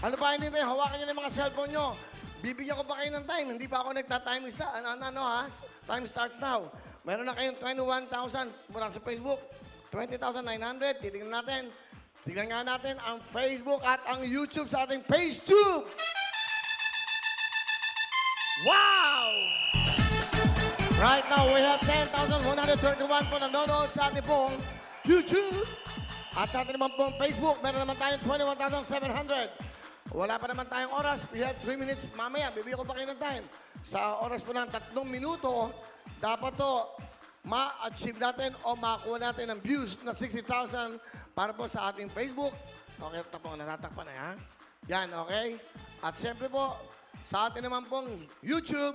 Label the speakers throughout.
Speaker 1: Ano pa hindi tayo? Hawakan nyo na yung mga cellphone nyo. Bibigyan ko pa kayo ng time. Hindi pa ako nagta-time isa. Ha? Time starts now. Meron na kayong 21,000 mula sa Facebook. 20,900. Titignan natin. Tignan nga natin ang Facebook at ang YouTube sa ating PageTube. Wow! Right now, we have 10,131 po nanonood sa ating pong YouTube. At sa ating naman pong Facebook, meron naman tayong 21,700. Wala pa naman tayong oras. We have 3 minutes. Mamaya, bibigyan ko pa kayo ng time. Sa oras po ng 3 minuto, dapat to ma-achieve natin o makakuha natin ng views na 60,000 para po sa ating Facebook. Okay, tapos natatakpan na yan. Yan, okay? At siyempre po, sa atin naman pong YouTube,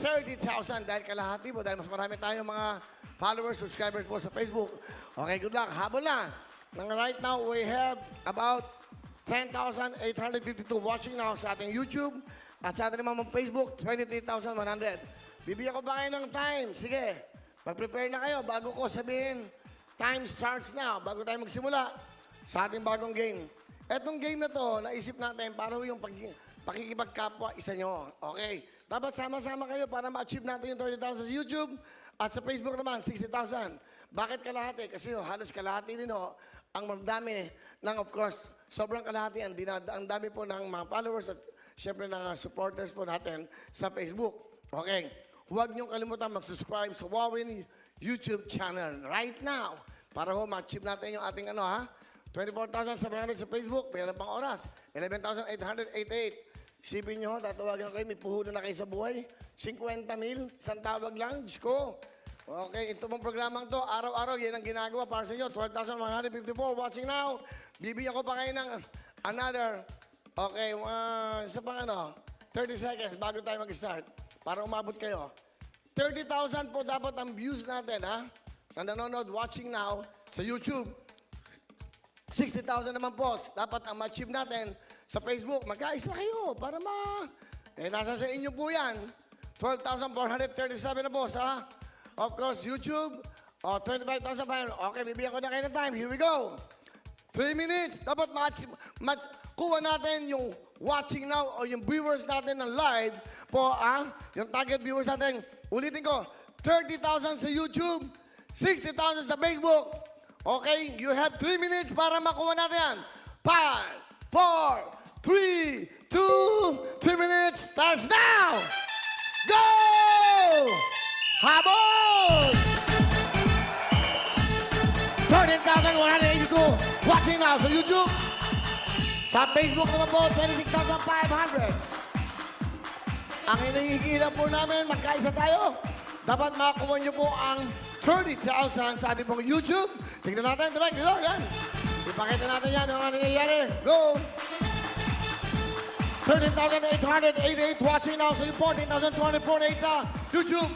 Speaker 1: 30,000 dahil kalahati po. Dahil mas marami tayong mga followers, subscribers po sa Facebook. Okay, good luck. Habol na. Right now, we have about 10,852 watching now sa ating YouTube at sa ating mga Facebook, 23,100. Bibigyan ko ba kayo ng time? Sige, mag-prepare na kayo bago ko sabihin, time starts now, bago tayo magsimula sa ating bagong game. Etong game na to, naisip natin para yung pakikipagkapwa isa nyo. Okay? Dapat sama-sama kayo para ma-achieve natin yung 30,000 sa YouTube at sa Facebook naman, 60,000. Bakit kalahati? Kasi halos kalahati din ang madami ng, of course, sobrang kalahati ang dami po ng mga followers at syempre ng supporters po natin sa Facebook. Okay. Huwag niyong kalimutan mag-subscribe sa Wawin YouTube channel right now para ma-achieve natin yung ating 24,700 sa Facebook. Meron pang oras. 11,888. Sipin niyo, tatawagan kayo, may puhunan na kayo sa buhay. 50,000, isang tawag lang. Diyos ko. Okay, ito mong programang to, araw-araw, yan ang ginagawa para sa inyo. 12,154 watching now. Bibigyan ko pa kayo ng another, okay, isa pang 30 seconds bago tayo mag-start para umabot kayo. 30,000 po dapat ang views natin, ha? Na nanonood, watching now sa YouTube. 60,000 naman po, dapat ang ma-achieve natin sa Facebook. Magkaisa kayo para nasa sa inyo po yan. 12,437 na po sa of course, YouTube, 25,500. Okay, bibigyan ko na kayo ng time. Here we go. 3 minutes. Dapat makuha natin yung watching now o yung viewers natin ng live po, yung target viewers natin. Ulitin ko, 30,000 sa YouTube, 60,000 sa Facebook. Okay, you have 3 minutes para makuha natin yan. 5, 4, 3, 2, 3 minutes. Starts now! Go! Habol! 13,182 watching now sa YouTube. Sa Facebook naman po, 26,500. Ang hinihigilan po namin, magkaisa tayo. Dapat makakuha niyo po ang 30,000 sa ating pong YouTube. Tingnan natin, dito, yan. Ipakita natin yan, yung nangyayari. Go! 13,888 watching now sa 14,248 sa YouTube.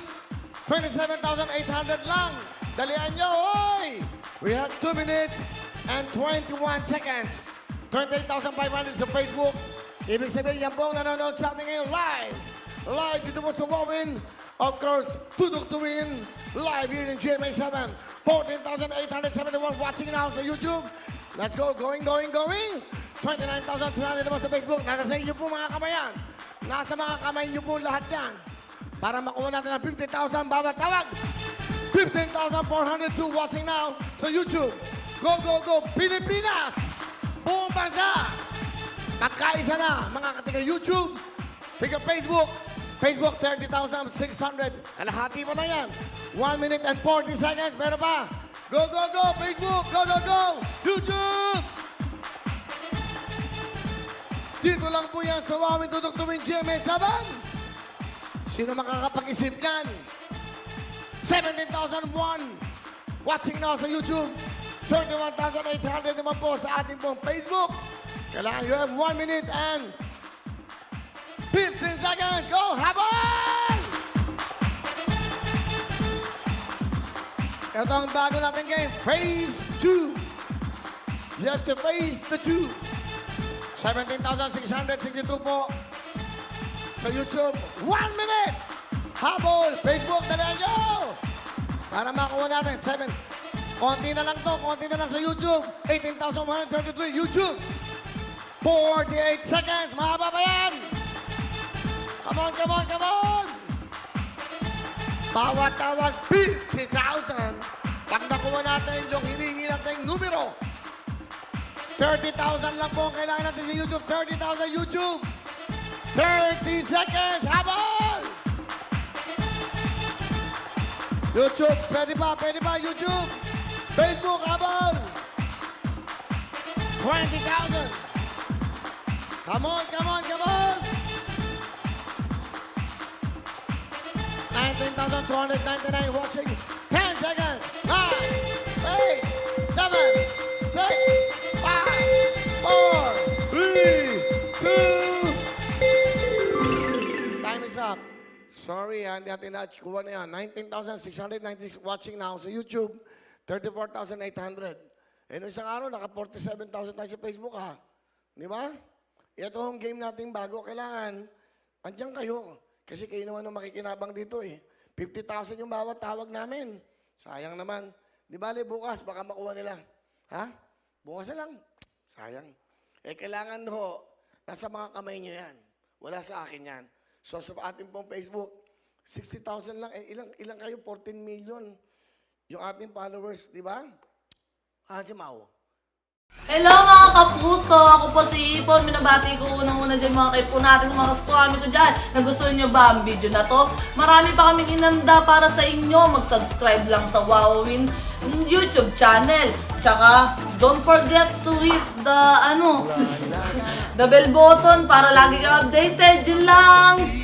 Speaker 1: 27,800 lang. Dalian nyo, hoy! We have 2 minutes and 21 seconds. 28,500 sa Facebook. Ibig sabihin, yan po nanonood sa ating ngayon live. Live dito po sa Wawin. Of course, Tudok to Win. Live here in GMA 7. 14,871 watching now sa YouTube. Let's go, going. 29,300 naman sa Facebook. Nasa sa inyo po mga kamayan. Nasa mga kamay nyo po lahat yan. Para makuha natin ang 50,000 bawat tawag. 15,402 watching now sa YouTube. Go, Pilipinas! Buong bansa! Magkaisa na, mga katiga YouTube, tiga Facebook. Facebook, 30,600. Kalahati pa na yan. 1 minute and 40 seconds. Meron pa. Go, Facebook! Go! YouTube! Dito lang po yan sa Wawin Tudok Tuwing GMA 7. Sino makakapag-isip niyan? 17,001 watching now sa YouTube. 31,800 naman po sa ating pong Facebook. Kailangan you have 1 minute and 15 seconds. Go, habol! Ito ang bago natin game, Phase 2. You have to face the 2. 17,662 po sa YouTube. 1 minute! Habol! Facebook, dalihan nyo! Para makuha natin 7. Konti na lang to. Konti na lang sa YouTube. 18,133 YouTube. 48 seconds. Mahaba pa yan. Come on, come on, come on. Bawat tawag, 50,000. Pag nakuha natin yung hiningi natin numero, 30,000 lang po ang kailangan natin sa YouTube. 30,000 YouTube. 30 seconds. Habol! YouTube, pwede pa, YouTube. Facebook, habol! 20,000. Come on, come on, come on. 19,299 watching. 10 seconds. 9, 8, 7, 6, 5, 4, 3, 2. Time is up. Sorry, hindi natin nakuha na yan. 19,696 watching now sa YouTube. 34,800. Eh, no isang araw, naka 47,000 tayo sa Facebook, ha? Di ba? Ito ang game natin bago. Kailangan, andyan kayo. Kasi kayo naman ang makikinabang dito, eh. 50,000 yung bawat tawag namin. Sayang naman. Di ba, bukas, baka makuha nila. Ha? Bukas na lang. Sayang. Eh, kailangan ho, nasa mga kamay nyo yan. Wala sa akin yan. So, sa ating pong Facebook, 60,000 lang. Eh, ilang kayo? 14 million. Yung ating followers, di ba? Si Mau.
Speaker 2: Hello mga kapuso! Ako po si Ipon. Minabati ko unang-una dyan mga kaipo natin, mga kaskwami ko dyan. Nagustuhan nyo ba ang video na to? Marami pa kaming inanda para sa inyo. Mag-subscribe lang sa Wowin YouTube channel. Tsaka, don't forget to hit the, the bell button para lagi kang updated. Yun lang!